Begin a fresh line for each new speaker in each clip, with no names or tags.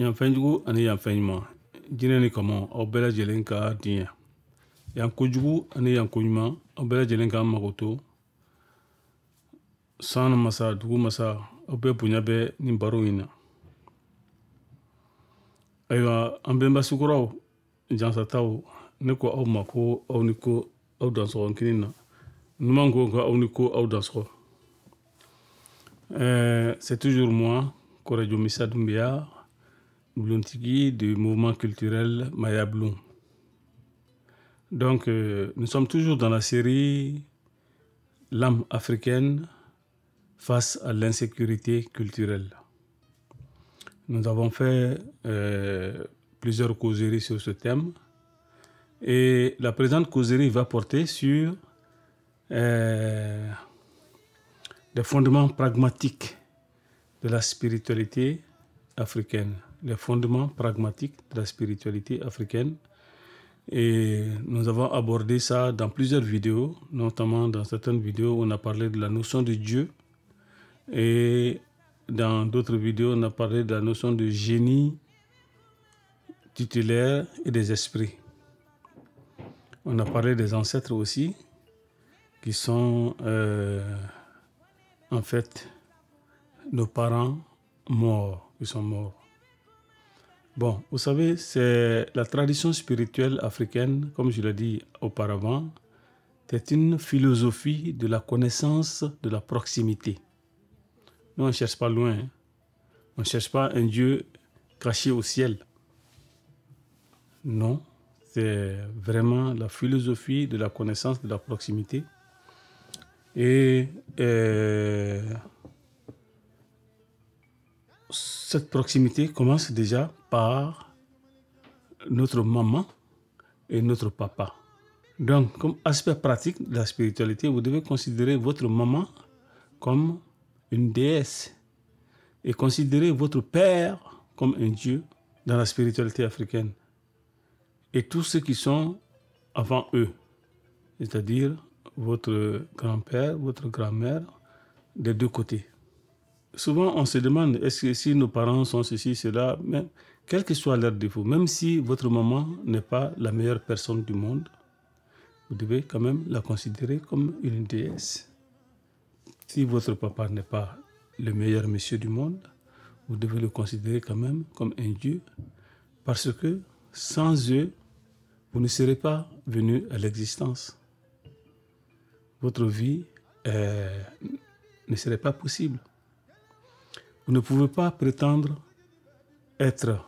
Yan fenjugu ani yan fenjuma. Jine ni kamo au bela jelenka dinya. Yan kojugu ani yan kojuma au bela jelenka makoto. Sana masa dugu masa au be punya be ni baro ina. Aywa ambemba sukuraw jansa taw ne ko au mako au niko au danso kinina. Numango ko au niko au danso. C'est toujours moi, Korejo Missa Doumbia, Bluntigi du mouvement culturel Maya Bloom. Donc, nous sommes toujours dans la série L'âme africaine face à l'insécurité culturelle. Nous avons fait plusieurs causeries sur ce thème et la présente causerie va porter sur les fondements pragmatiques de la spiritualité africaine. Les fondements pragmatiques de la spiritualité africaine. Et nous avons abordé ça dans plusieurs vidéos, notamment dans certaines vidéos où on a parlé de la notion de Dieu. Et dans d'autres vidéos, on a parlé de la notion de génie tutélaire et des esprits. On a parlé des ancêtres aussi, qui sont en fait nos parents morts, qui sont morts. Bon, vous savez, c'est la tradition spirituelle africaine, comme je l'ai dit auparavant, c'est une philosophie de la connaissance de la proximité. Nous, on ne cherche pas loin. Hein. On ne cherche pas un Dieu caché au ciel. Non, c'est vraiment la philosophie de la connaissance de la proximité. Et cette proximité commence déjà par notre maman et notre papa. Donc, comme aspect pratique de la spiritualité, vous devez considérer votre maman comme une déesse et considérer votre père comme un dieu dans la spiritualité africaine. Et tous ceux qui sont avant eux, c'est-à-dire votre grand-père, votre grand-mère, des deux côtés. Souvent, on se demande, est-ce que si nos parents sont ceci, cela, mais quel que soit leur défaut, même si votre maman n'est pas la meilleure personne du monde, vous devez quand même la considérer comme une déesse. Si votre papa n'est pas le meilleur monsieur du monde, vous devez le considérer quand même comme un dieu, parce que sans eux, vous ne serez pas venu à l'existence. Votre vie ne serait pas possible. Vous ne pouvez pas prétendre être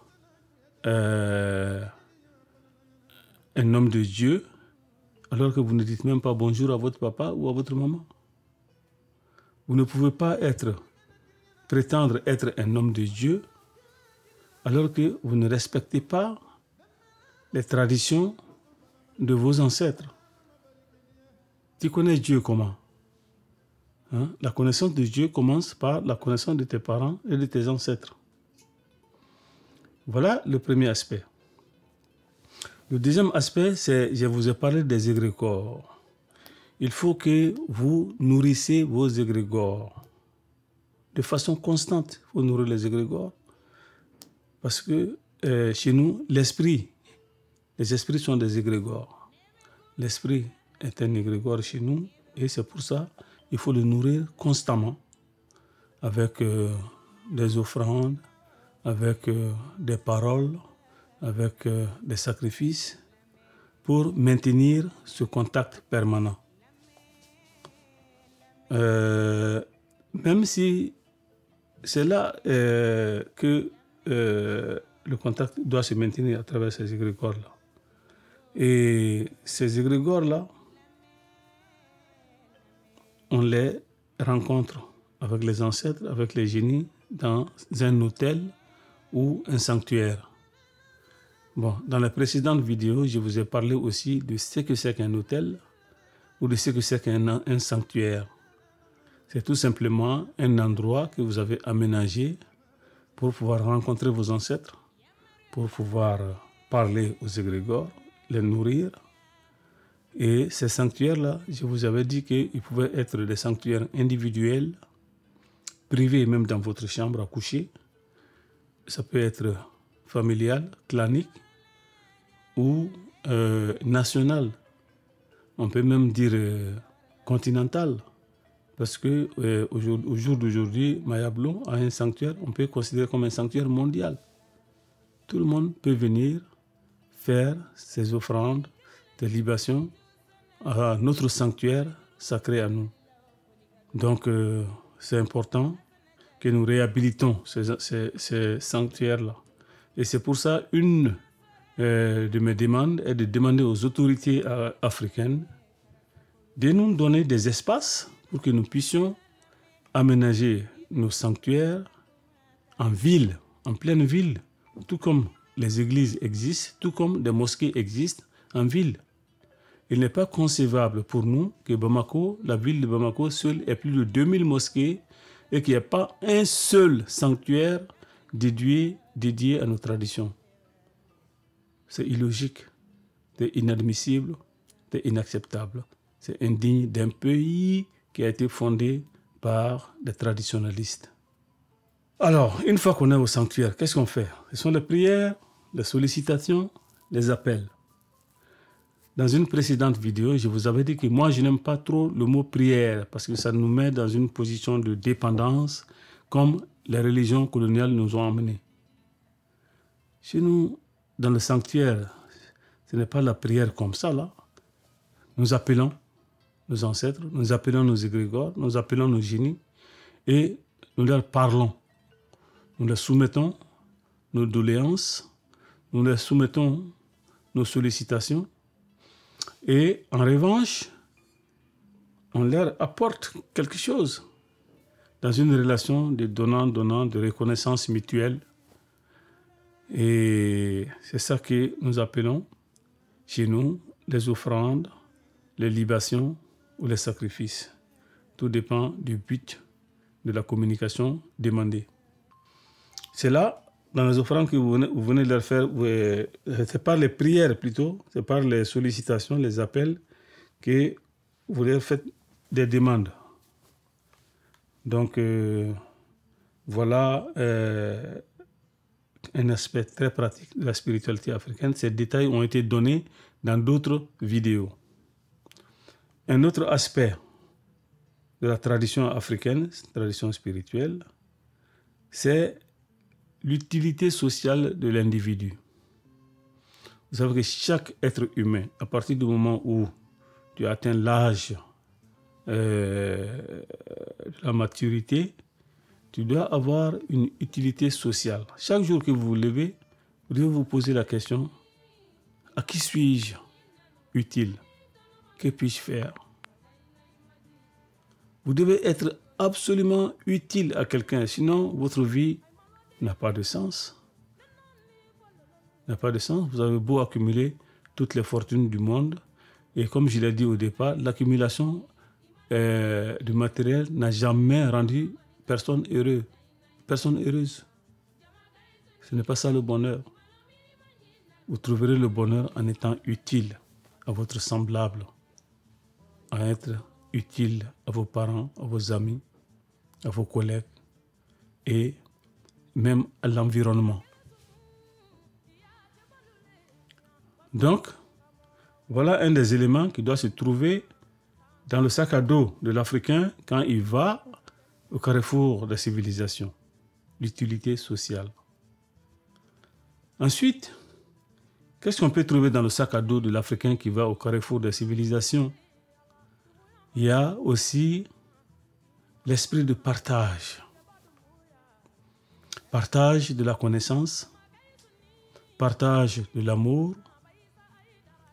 un homme de Dieu alors que vous ne dites même pas bonjour à votre papa ou à votre maman. Vous ne pouvez pas prétendre être un homme de Dieu alors que vous ne respectez pas les traditions de vos ancêtres. Tu connais Dieu comment? Hein? La connaissance de Dieu commence par la connaissance de tes parents et de tes ancêtres. Voilà le premier aspect. Le deuxième aspect, c'est, je vous ai parlé des égrégores. Il faut que vous nourrissez vos égrégores de façon constante. Il faut nourrir les égrégores parce que chez nous, les esprits sont des égrégores. L'esprit est un égrégore chez nous et c'est pour ça qu'il faut le nourrir constamment avec des offrandes, avec des paroles, avec des sacrifices pour maintenir ce contact permanent. Même si c'est là que le contact doit se maintenir à travers ces égrégores-là. Et ces égrégores-là, on les rencontre avec les ancêtres, avec les génies, dans un hôtel ou un sanctuaire. Bon, dans la précédente vidéo, je vous ai parlé aussi de ce que c'est qu'un hôtel ou de ce que c'est qu'un sanctuaire. C'est tout simplement un endroit que vous avez aménagé pour pouvoir rencontrer vos ancêtres, pour pouvoir parler aux égrégores, les nourrir. Et ces sanctuaires-là, je vous avais dit qu'ils pouvaient être des sanctuaires individuels, privés même dans votre chambre à coucher. Ça peut être familiale, clanique ou nationale. On peut même dire continentale. Parce que au jour d'aujourd'hui, Mayablo a un sanctuaire, on peut considérer comme un sanctuaire mondial. Tout le monde peut venir faire ses offrandes, des libations à notre sanctuaire sacré à nous. Donc, c'est important que nous réhabilitons ces sanctuaires-là. Et c'est pour ça, une de mes demandes est de demander aux autorités africaines de nous donner des espaces pour que nous puissions aménager nos sanctuaires en ville, en pleine ville, tout comme les églises existent, tout comme des mosquées existent en ville. Il n'est pas concevable pour nous que Bamako, la ville de Bamako seule, ait plus de 2000 mosquées et qu'il n'y ait pas un seul sanctuaire dédié à nos traditions. C'est illogique, c'est inadmissible, c'est inacceptable. C'est indigne d'un pays qui a été fondé par des traditionalistes. Alors, une fois qu'on est au sanctuaire, qu'est-ce qu'on fait? Ce sont les prières, les sollicitations, les appels. Dans une précédente vidéo, je vous avais dit que moi, je n'aime pas trop le mot prière parce que ça nous met dans une position de dépendance comme les religions coloniales nous ont emmenés. Chez nous, dans le sanctuaire, ce n'est pas la prière comme ça, là. Nous appelons nos ancêtres, nous appelons nos égrégores, nous appelons nos génies et nous leur parlons. Nous leur soumettons nos doléances, nous leur soumettons nos sollicitations et en revanche, on leur apporte quelque chose dans une relation de donnant-donnant, de reconnaissance mutuelle. Et c'est ça que nous appelons chez nous les offrandes, les libations ou les sacrifices. Tout dépend du but de la communication demandée. C'est là, dans les offrandes que vous venez de leur faire, c'est par les prières plutôt, c'est par les sollicitations, les appels, que vous leur faites des demandes. Donc, voilà un aspect très pratique de la spiritualité africaine. Ces détails ont été donnés dans d'autres vidéos. Un autre aspect de la tradition africaine, tradition spirituelle, c'est l'utilité sociale de l'individu. Vous savez que chaque être humain, à partir du moment où tu atteins l'âge de la maturité, tu dois avoir une utilité sociale. Chaque jour que vous vous levez, vous devez vous poser la question, à qui suis-je utile? Que puis-je faire? Vous devez être absolument utile à quelqu'un, sinon votre vie n'a pas de sens. N'a pas de sens. Vous avez beau accumuler toutes les fortunes du monde, et comme je l'ai dit au départ, l'accumulation du matériel n'a jamais rendu personne heureux, personne heureuse. Ce n'est pas ça le bonheur. Vous trouverez le bonheur en étant utile à votre semblable, en être utile à vos parents, à vos amis, à vos collègues et même à l'environnement. Donc, voilà un des éléments qui doit se trouver dans le sac à dos de l'Africain quand il va au carrefour des civilisations, l'utilité sociale. Ensuite, qu'est-ce qu'on peut trouver dans le sac à dos de l'Africain qui va au carrefour des civilisations? Il y a aussi l'esprit de partage. Partage de la connaissance, partage de l'amour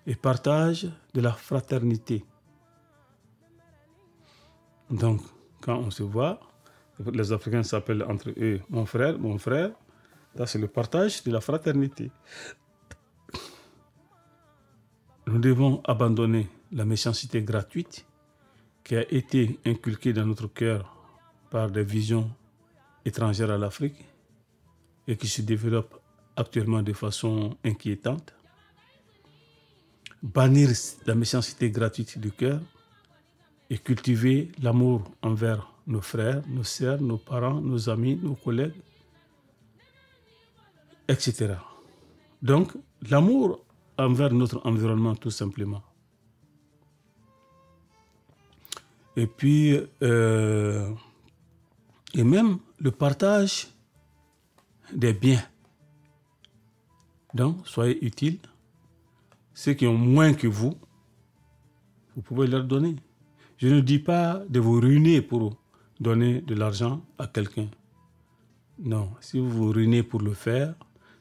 et partage de la fraternité. Donc, quand on se voit, les Africains s'appellent entre eux mon frère, ça c'est le partage de la fraternité. Nous devons abandonner la méchanceté gratuite qui a été inculquée dans notre cœur par des visions étrangères à l'Afrique et qui se développe actuellement de façon inquiétante. Bannir la méchanceté gratuite du cœur et cultiver l'amour envers nos frères, nos sœurs, nos parents, nos amis, nos collègues, etc. Donc, l'amour envers notre environnement, tout simplement. Et puis, et même le partage des biens. Donc, soyez utiles. Ceux qui ont moins que vous pouvez leur donner. Je ne dis pas de vous ruiner pour donner de l'argent à quelqu'un. Non, si vous vous ruinez pour le faire,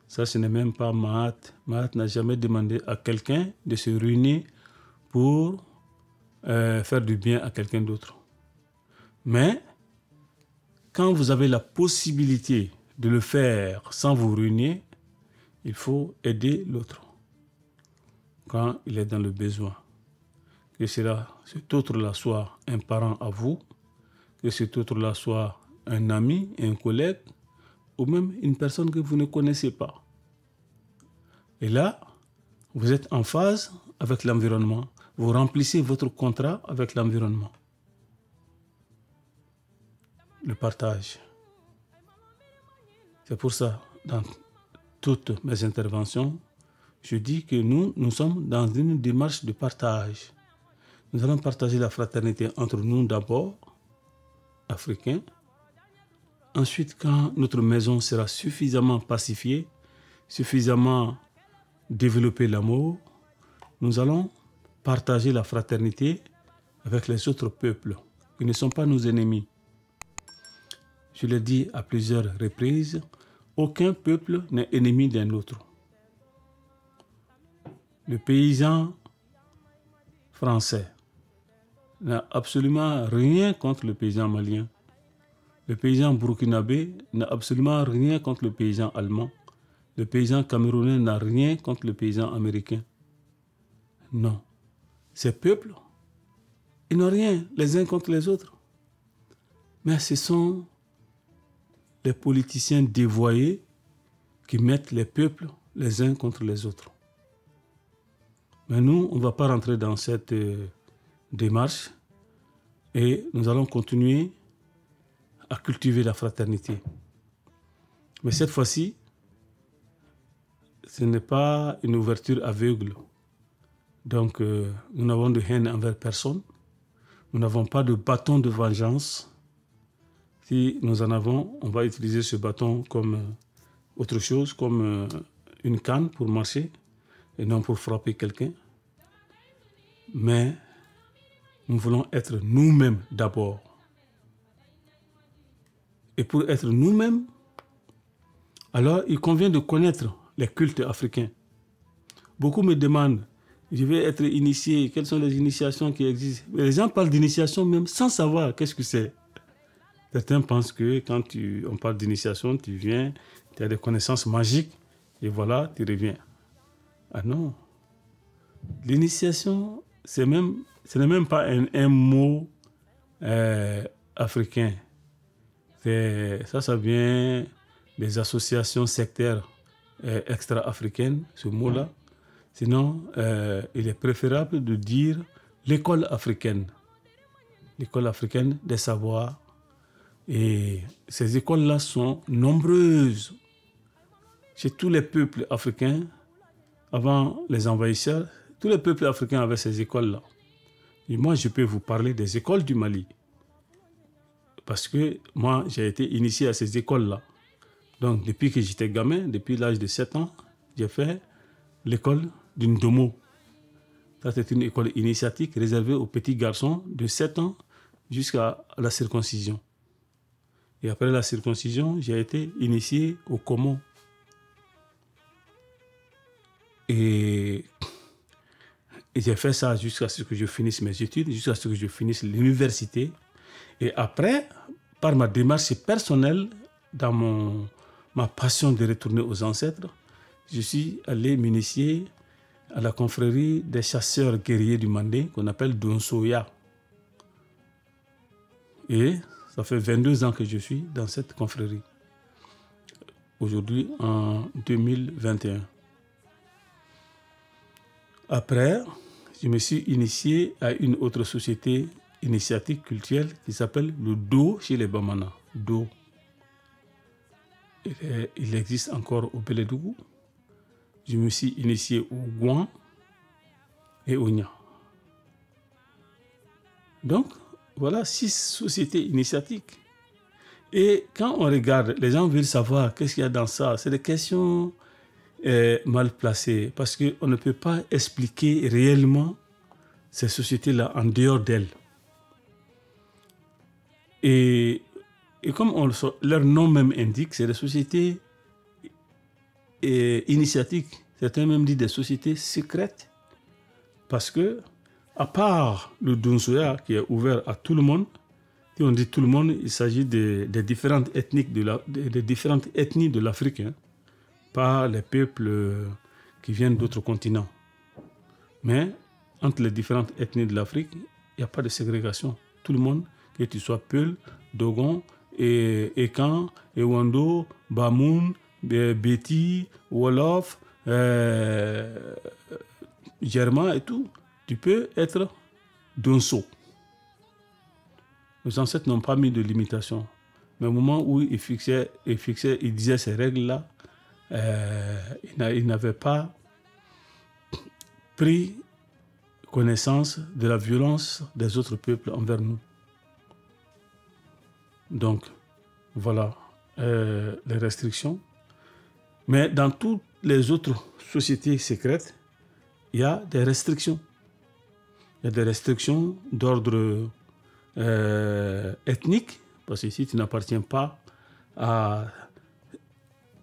ça ce n'est même pas Mahat. Mahat n'a jamais demandé à quelqu'un de se ruiner pour faire du bien à quelqu'un d'autre. Mais quand vous avez la possibilité de le faire sans vous ruiner, il faut aider l'autre quand il est dans le besoin. Que cet autre-là soit un parent à vous, que cet autre-là soit un ami, un collègue, ou même une personne que vous ne connaissez pas. Et là, vous êtes en phase avec l'environnement. Vous remplissez votre contrat avec l'environnement. Le partage. C'est pour ça, dans toutes mes interventions, je dis que nous sommes dans une démarche de partage. Nous allons partager la fraternité entre nous d'abord, Africains. Ensuite, quand notre maison sera suffisamment pacifiée, suffisamment développer l'amour, nous allons partager la fraternité avec les autres peuples qui ne sont pas nos ennemis. Je l'ai dit à plusieurs reprises, aucun peuple n'est ennemi d'un autre. Le paysan français n'a absolument rien contre le paysan malien. Le paysan burkinabé n'a absolument rien contre le paysan allemand. Le paysan camerounais n'a rien contre le paysan américain. Non. Ces peuples, ils n'ont rien les uns contre les autres. Mais ce sont les politiciens dévoyés qui mettent les peuples les uns contre les autres. Mais nous, on ne va pas rentrer dans cette démarche et nous allons continuer à cultiver la fraternité. Mais cette fois-ci, ce n'est pas une ouverture aveugle. Donc, nous n'avons de haine envers personne. Nous n'avons pas de bâton de vengeance. Si nous en avons, on va utiliser ce bâton comme autre chose, comme une canne pour marcher et non pour frapper quelqu'un. Mais nous voulons être nous-mêmes d'abord. Et pour être nous-mêmes, alors il convient de connaître les cultes africains. Beaucoup me demandent, je vais être initié, quelles sont les initiations qui existent? Mais les gens parlent d'initiation même sans savoir qu'est-ce que c'est. Certains pensent que quand on parle d'initiation, tu viens, tu as des connaissances magiques et voilà, tu reviens. Ah non. L'initiation, ce n'est même pas un mot africain. Ça vient des associations sectaires extra-africaines, ce mot-là. Sinon, il est préférable de dire l'école africaine. L'école africaine des savoirs. Et ces écoles-là sont nombreuses. Chez tous les peuples africains, avant les envahisseurs, tous les peuples africains avaient ces écoles-là. Et moi, je peux vous parler des écoles du Mali. Parce que moi, j'ai été initié à ces écoles-là. Donc, depuis que j'étais gamin, depuis l'âge de 7 ans, j'ai fait l'école d'une Domo. Ça, c'est une école initiatique réservée aux petits garçons de 7 ans jusqu'à la circoncision. Et après la circoncision, j'ai été initié au Komo. Et j'ai fait ça jusqu'à ce que je finisse mes études, jusqu'à ce que je finisse l'université. Et après, par ma démarche personnelle, dans ma passion de retourner aux ancêtres, je suis allé m'initier à la confrérie des chasseurs guerriers du Mandé, qu'on appelle Donsoya. Et ça fait 22 ans que je suis dans cette confrérie. Aujourd'hui, en 2021. Après, je me suis initié à une autre société initiatique culturelle qui s'appelle le Do chez les Bamana. Do. Il existe encore au Bélédougou. je me suis initié au Gouan et au Nya. Donc, voilà 6 sociétés initiatiques. Et quand on regarde, les gens veulent savoir qu'est-ce qu'il y a dans ça. C'est des questions mal placées parce qu'on ne peut pas expliquer réellement ces sociétés-là en dehors d'elles. Et comme leur nom même indique, c'est des sociétés initiatiques. Certains même disent des sociétés secrètes. Parce que, à part le Donsoya qui est ouvert à tout le monde, si on dit tout le monde, il s'agit des différentes différentes ethnies de l'Afrique, hein, pas les peuples qui viennent d'autres continents. Mais entre les différentes ethnies de l'Afrique, il n'y a pas de ségrégation. Tout le monde, que tu sois Peul, Dogon, Ekan, Ewando, Bamoun, Beti, Wolof, Germain et tout, tu peux être Donso. Les ancêtres n'ont pas mis de limitation. Mais au moment où ils disaient ces règles-là, ils n'avaient pas pris connaissance de la violence des autres peuples envers nous. Donc, voilà les restrictions. Mais dans toutes les autres sociétés secrètes, il y a des restrictions. Il y a des restrictions d'ordre ethnique, parce que si tu n'appartiens pas à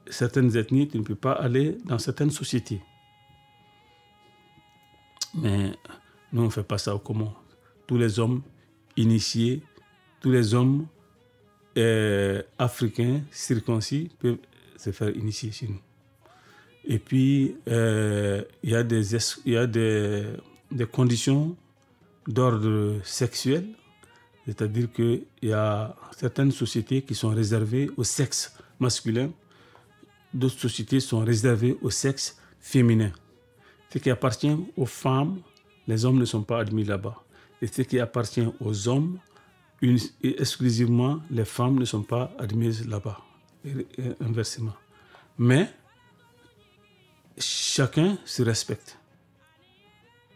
certaines ethnies, tu ne peux pas aller dans certaines sociétés. Mais nous, on ne fait pas ça au Comores. Tous les hommes initiés, tous les hommes africains circoncis peuvent se faire initier chez nous. Et puis, il y a des conditions d'ordre sexuel, c'est-à-dire qu'il y a certaines sociétés qui sont réservées au sexe masculin, d'autres sociétés sont réservées au sexe féminin. Ce qui appartient aux femmes, les hommes ne sont pas admis là-bas. Et ce qui appartient aux hommes, exclusivement, les femmes ne sont pas admises là-bas, et inversement. Mais chacun se respecte.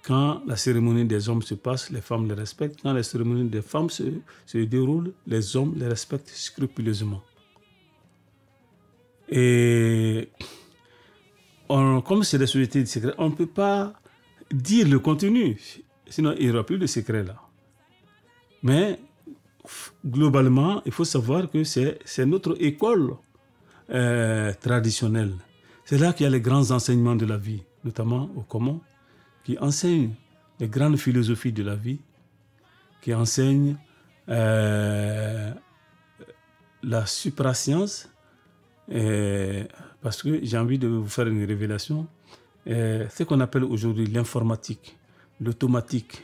Quand la cérémonie des hommes se passe, les femmes les respectent. Quand la cérémonie des femmes se déroule, les hommes les respectent scrupuleusement. Et comme c'est des sociétés de secret, on ne peut pas dire le contenu, sinon il n'y aura plus de secret là. Mais globalement, il faut savoir que c'est notre école traditionnelle. C'est là qu'il y a les grands enseignements de la vie, notamment au Comores, qui enseignent les grandes philosophies de la vie, qui enseignent la suprascience, parce que j'ai envie de vous faire une révélation, ce qu'on appelle aujourd'hui l'informatique, l'automatique,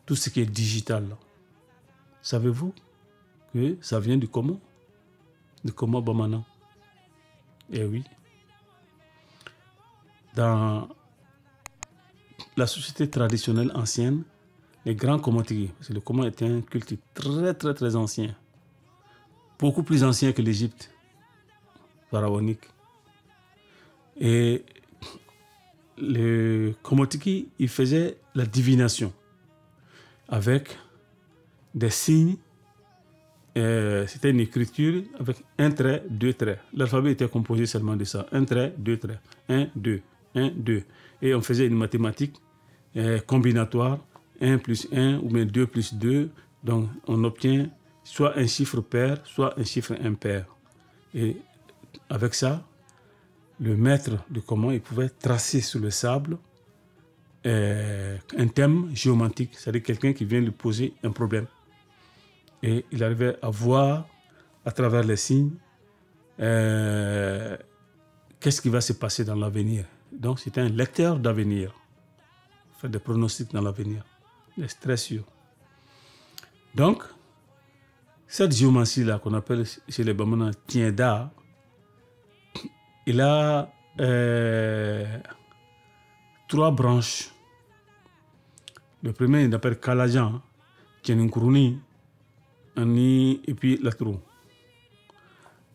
tout ce qui est digital. Savez-vous que ça vient du Comores, du Comores Bamana? Eh oui. Dans la société traditionnelle ancienne, les grands Comores, parce que le Comores était un culte très très très ancien, beaucoup plus ancien que l'Égypte pharaonique. Et le Komotiki, il faisait la divination avec des signes. C'était une écriture avec un trait, deux traits. L'alphabet était composé seulement de ça. Un trait, deux traits. 1, 2, 1, 2. Et on faisait une mathématique combinatoire. 1 plus 1 ou bien 2 plus 2. Donc on obtient soit un chiffre pair, soit un chiffre impair. Et avec ça, le maître de Comores, il pouvait tracer sur le sable un thème géomantique, c'est-à-dire quelqu'un qui vient lui poser un problème. Et il arrivait à voir à travers les signes qu'est-ce qui va se passer dans l'avenir. Donc c'était un lecteur d'avenir, faire des pronostics dans l'avenir, c'est très sûr. Donc cette géomancie-là qu'on appelle chez les Bamana Tienda, il a 3 branches. Le premier, il s'appelle 'Tienunkuruni, et puis la trou.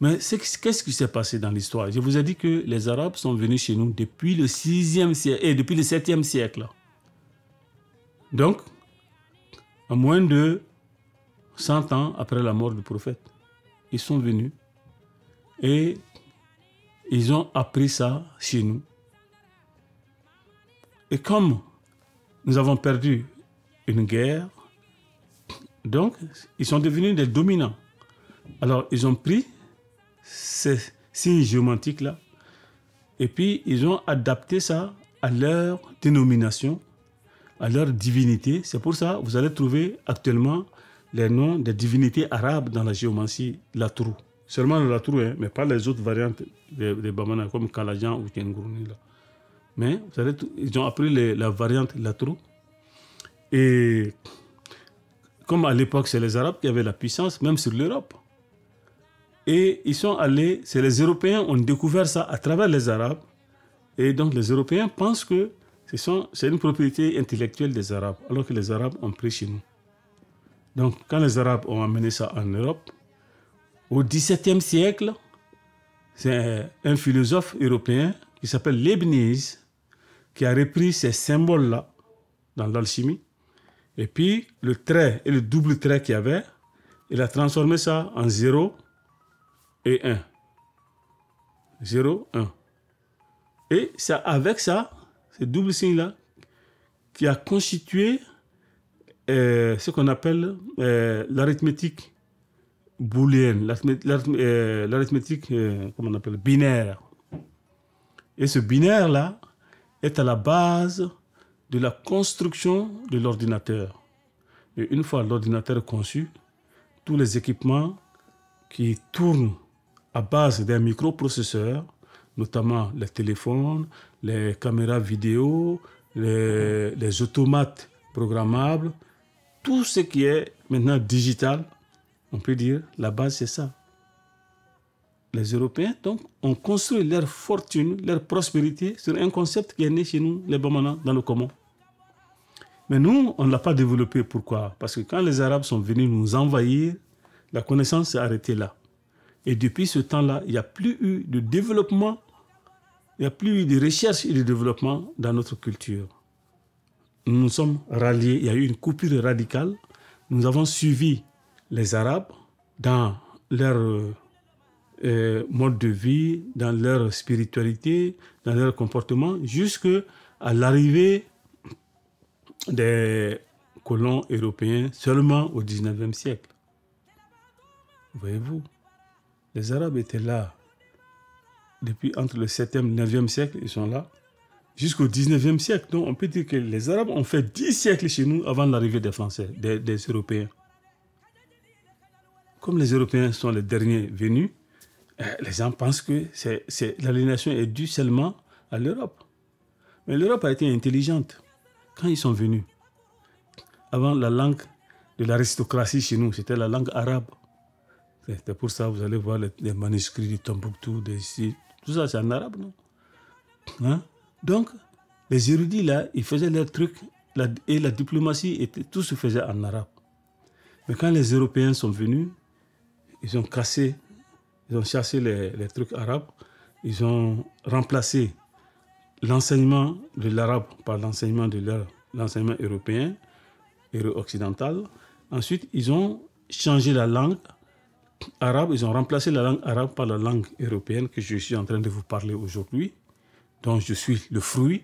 Mais qu'est-ce qui s'est passé dans l'histoire? Je vous ai dit que les Arabes sont venus chez nous depuis le 6e siècle et depuis le 7e siècle. Donc, à moins de 100 ans après la mort du prophète, ils sont venus et ils ont appris ça chez nous. Et comme nous avons perdu une guerre, donc ils sont devenus des dominants. Alors, ils ont pris ces signes géomantiques-là et puis ils ont adapté ça à leur dénomination, à leur divinité. C'est pour ça que vous allez trouver actuellement les noms des divinités arabes dans la géomancie Latrou. Seulement le Latrou, hein, mais pas les autres variantes des Bamana comme Kalajan ou Kengourni. Mais vous allez ils ont appris la variante Latrou. Et comme à l'époque, c'est les Arabes qui avaient la puissance, même sur l'Europe. Et ils sont allés, c'est les Européens ont découvert ça à travers les Arabes. Et donc les Européens pensent que c'est une propriété intellectuelle des Arabes, alors que les Arabes ont pris chez nous. Donc quand les Arabes ont amené ça en Europe, au XVIIe siècle, c'est un philosophe européen qui s'appelle Leibniz qui a repris ces symboles-là dans l'alchimie. Et puis le trait et le double trait qu'il y avait, il a transformé ça en 0 et 1. 0, 1. Et c'est avec ça, ce double signe-là, qui a constitué ce qu'on appelle l'arithmétique booléenne, l'arithmétique, comment on appelle, binaire. Et ce binaire-là est à la base de la construction de l'ordinateur. Et une fois l'ordinateur conçu, tous les équipements qui tournent à base d'un microprocesseur, notamment les téléphones, les caméras vidéo, les automates programmables, tout ce qui est maintenant digital, on peut dire, la base c'est ça. Les Européens, donc, ont construit leur fortune, leur prospérité sur un concept qui est né chez nous, les Bamana, dans le commun. Mais nous, on ne l'a pas développé. Pourquoi? Parce que quand les Arabes sont venus nous envahir, la connaissance s'est arrêtée là. Et depuis ce temps-là, il n'y a plus eu de développement, il n'y a plus eu de recherche et de développement dans notre culture. Nous nous sommes ralliés, il y a eu une coupure radicale. Nous avons suivi les Arabes dans leur mode de vie, dans leur spiritualité, dans leur comportement, jusqu'à l'arrivée des colons européens seulement au 19e siècle. Voyez-vous, les Arabes étaient là depuis entre le 7e et le 9e siècle, ils sont là, jusqu'au 19e siècle. Donc on peut dire que les Arabes ont fait 10 siècles chez nous avant l'arrivée des Français, des Européens. Comme les Européens sont les derniers venus, les gens pensent que l'aliénation est due seulement à l'Europe. Mais l'Europe a été intelligente. Quand ils sont venus, avant la langue de l'aristocratie chez nous, c'était la langue arabe. C'est pour ça que vous allez voir les manuscrits de Tombouctou, tout ça c'est en arabe, non? Hein? Donc, les érudits là, ils faisaient leurs trucs et la diplomatie, tout se faisait en arabe. Mais quand les Européens sont venus, ils ont chassé les trucs arabes, ils ont remplacé l'enseignement de l'arabe par l'enseignement l'enseignement européen et occidental. Ensuite, ils ont changé la langue arabe, ils ont remplacé la langue arabe par la langue européenne que je suis en train de vous parler aujourd'hui, dont je suis le fruit.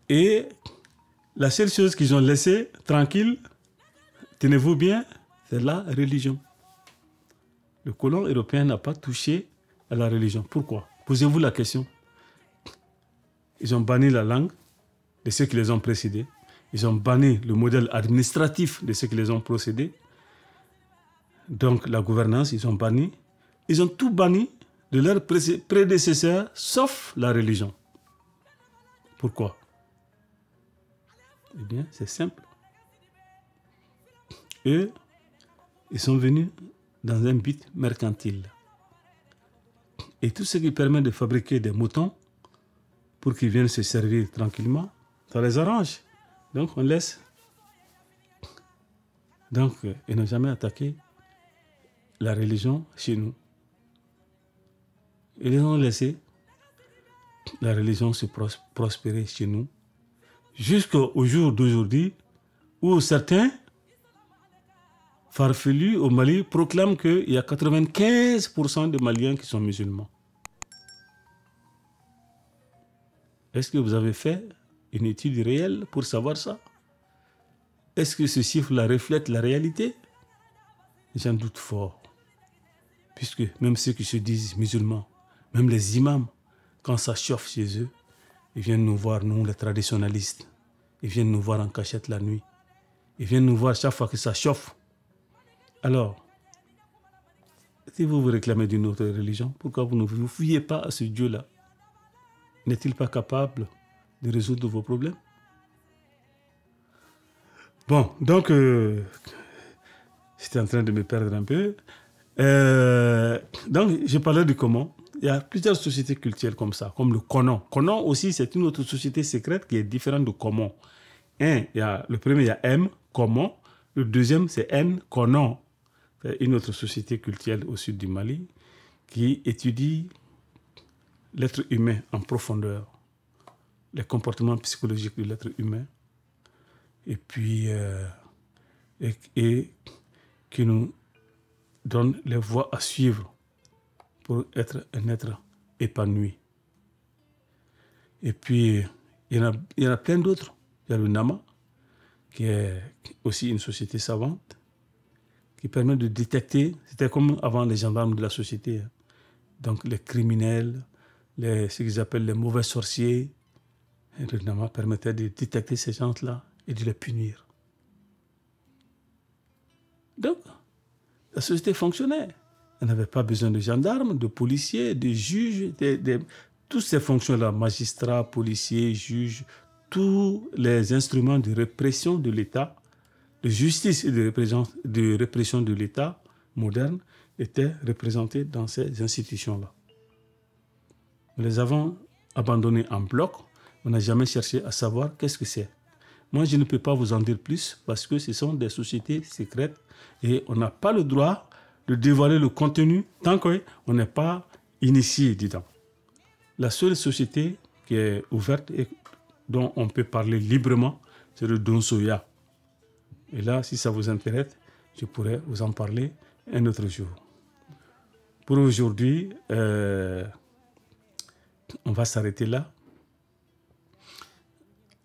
Et la seule chose qu'ils ont laissée tranquille, tenez-vous bien, c'est la religion. Le colon européen n'a pas touché à la religion. Pourquoi? Posez-vous la question. Ils ont banni la langue de ceux qui les ont précédés. Ils ont banni le modèle administratif de ceux qui les ont précédés. Donc la gouvernance, ils ont banni. Ils ont tout banni de leurs prédécesseurs, sauf la religion. Pourquoi? Eh bien, c'est simple. Eux, ils sont venus dans un but mercantile. Et tout ce qui permet de fabriquer des moutons pour qu'ils viennent se servir tranquillement, ça les arrange. Donc on laisse. Donc ils n'ont jamais attaqué la religion chez nous. Et ils ont laissé la religion se prospérer chez nous jusqu'au jour d'aujourd'hui où certains farfelus au Mali proclament qu'il y a 95% de Maliens qui sont musulmans. Est-ce que vous avez fait une étude réelle pour savoir ça? Est-ce que ce chiffre-là reflète la réalité? J'en doute fort. Puisque même ceux qui se disent musulmans, même les imams, quand ça chauffe chez eux, ils viennent nous voir, nous les traditionnalistes. Ils viennent nous voir en cachette la nuit. Ils viennent nous voir chaque fois que ça chauffe. Alors, si vous vous réclamez d'une autre religion, pourquoi vous ne vous fiez pas à ce Dieu-là? N'est-il pas capable de résoudre vos problèmes? Bon, donc, j'étais en train de me perdre un peu. Donc, je parlais du comment. Il y a plusieurs sociétés culturelles comme ça, comme le Konon. Konon aussi, c'est une autre société secrète qui est différente de Komon. Le premier, il y a M, Komon. Le deuxième, c'est N, Konon. C'est une autre société culturelle au sud du Mali qui étudie l'être humain en profondeur, les comportements psychologiques de l'être humain, et puis et qui nous donne les voies à suivre pour être un être épanoui. Et puis, il y en a plein d'autres. Il y a le Nama, qui est aussi une société savante, qui permet de détecter, c'était comme avant les gendarmes de la société, hein. Donc les criminels, ce qu'ils appellent les mauvais sorciers. Et le Nama permettait de détecter ces gens-là et de les punir. Donc, la société fonctionnait. Elle n'avait pas besoin de gendarmes, de policiers, de juges, toutes ces fonctions-là, magistrats, policiers, juges, tous les instruments de répression de l'État, de justice et de répression de l'État moderne étaient représentés dans ces institutions-là. Nous les avons abandonnés en bloc. On n'a jamais cherché à savoir qu'est-ce que c'est. Moi, je ne peux pas vous en dire plus parce que ce sont des sociétés secrètes et on n'a pas le droit de dévoiler le contenu tant qu'on n'est pas initié dedans. La seule société qui est ouverte et dont on peut parler librement, c'est le Donsoya. Et là, si ça vous intéresse, je pourrais vous en parler un autre jour. Pour aujourd'hui, on va s'arrêter là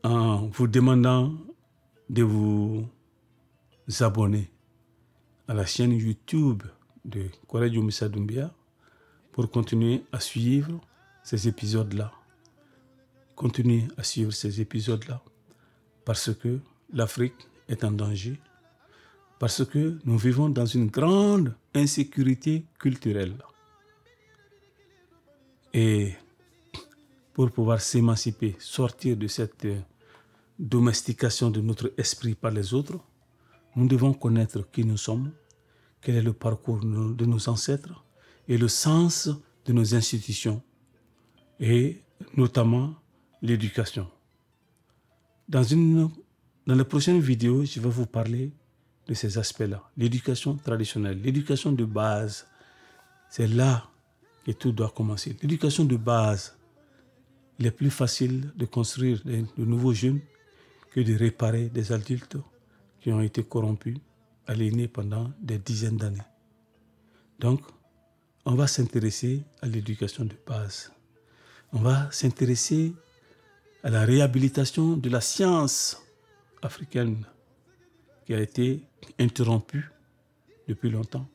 en vous demandant de vous abonner à la chaîne YouTube de Kwarejo Moussa Doumbia pour continuer à suivre ces épisodes-là. Continuez à suivre ces épisodes-là parce que l'Afrique est en danger, parce que nous vivons dans une grande insécurité culturelle. Et pour pouvoir s'émanciper, sortir de cette domestication de notre esprit par les autres, nous devons connaître qui nous sommes, quel est le parcours de nos ancêtres et le sens de nos institutions, et notamment l'éducation. Dans les prochaines vidéos, je vais vous parler de ces aspects-là. L'éducation traditionnelle, l'éducation de base, c'est là que tout doit commencer. L'éducation de base, il est plus facile de construire de nouveaux jeunes que de réparer des adultes qui ont été corrompus, aliénés pendant des dizaines d'années. Donc, on va s'intéresser à l'éducation de base. On va s'intéresser à la réhabilitation de la science africaine qui a été interrompue depuis longtemps.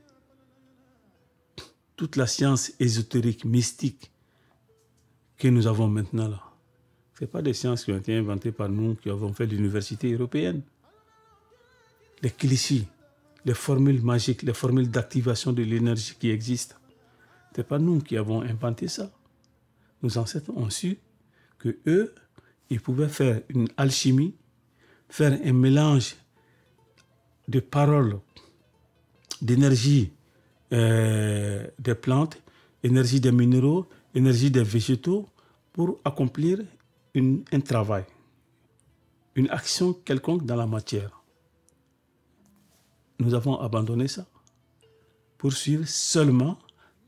Toute la science ésotérique, mystique que nous avons maintenant là, ce n'est pas des sciences qui ont été inventées par nous qui avons fait l'université européenne. Les clichés, les formules magiques, les formules d'activation de l'énergie qui existent, ce n'est pas nous qui avons inventé ça. Nos ancêtres ont su que eux, ils pouvaient faire une alchimie, faire un mélange de paroles, d'énergie des plantes, énergie des minéraux, énergie des végétaux pour accomplir un travail, une action quelconque dans la matière. Nous avons abandonné ça pour suivre seulement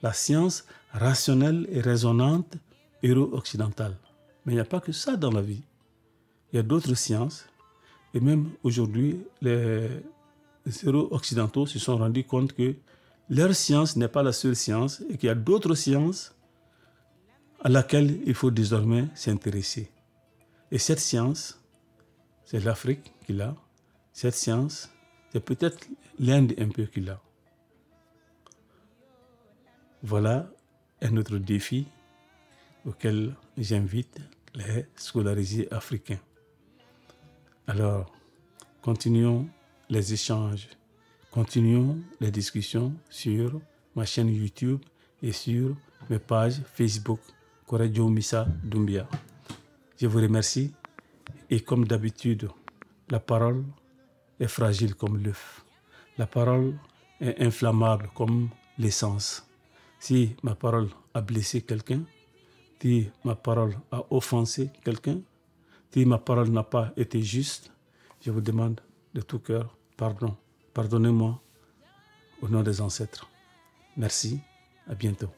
la science rationnelle et raisonnante euro-occidentale. Mais il n'y a pas que ça dans la vie. Il y a d'autres sciences. Et même aujourd'hui, les euro-occidentaux se sont rendus compte que leur science n'est pas la seule science et qu'il y a d'autres sciences à laquelle il faut désormais s'intéresser. Et cette science, c'est l'Afrique qui l'a. Cette science, c'est peut-être l'Inde un peu qui l'a. Voilà un autre défi auquel j'invite les scolarisés africains. Alors, continuons les échanges, continuons les discussions sur ma chaîne YouTube et sur mes pages Facebook, Korejo Missa Doumbia. Je vous remercie et comme d'habitude, la parole est fragile comme l'œuf. La parole est inflammable comme l'essence. Si ma parole a blessé quelqu'un, si ma parole a offensé quelqu'un, si ma parole n'a pas été juste, je vous demande de tout cœur pardon. Pardonnez-moi au nom des ancêtres. Merci, à bientôt.